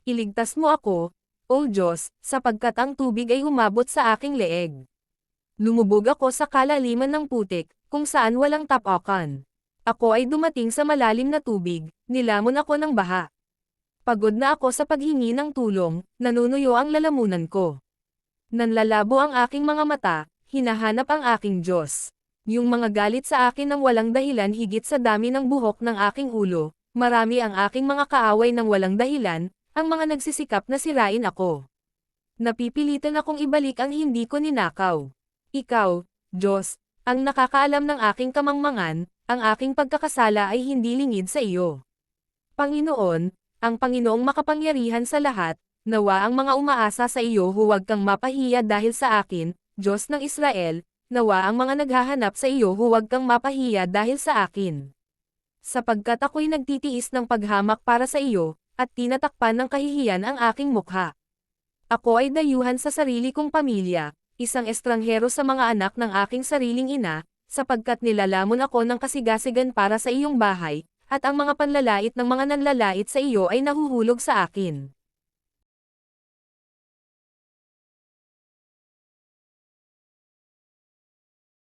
Iligtas mo ako, O Diyos, sapagkat ang tubig ay umabot sa aking leeg. Lumubog ako sa kalaliman ng putik, kung saan walang tapakan. Ako ay dumating sa malalim na tubig, nilamon ako ng baha. Pagod na ako sa paghingi ng tulong, nanunuyo ang lalamunan ko. Nanlalabo ang aking mga mata, hinahanap ang aking Diyos. Yung mga galit sa akin ng walang dahilan higit sa dami ng buhok ng aking ulo, marami ang aking mga kaaway ng walang dahilan, ang mga nagsisikap na sirain ako. Napipilitan akong ibalik ang hindi ko ninakaw. Ikaw, Diyos, ang nakakaalam ng aking kamangmangan, ang aking pagkakasala ay hindi lingid sa iyo. Panginoon, ang Panginoong makapangyarihan sa lahat, nawa ang mga umaasa sa iyo huwag kang mapahiya dahil sa akin, Diyos ng Israel, nawa ang mga naghahanap sa iyo huwag kang mapahiya dahil sa akin. Sapagkat ako'y nagtitiis ng paghamak para sa iyo, at tinatakpan ng kahihiyan ang aking mukha. Ako ay dayuhan sa sarili kong pamilya, isang estranghero sa mga anak ng aking sariling ina, sapagkat nilalamon ako ng kasigasigan para sa iyong bahay, at ang mga panlalait ng mga nanlalait sa iyo ay nahuhulog sa akin.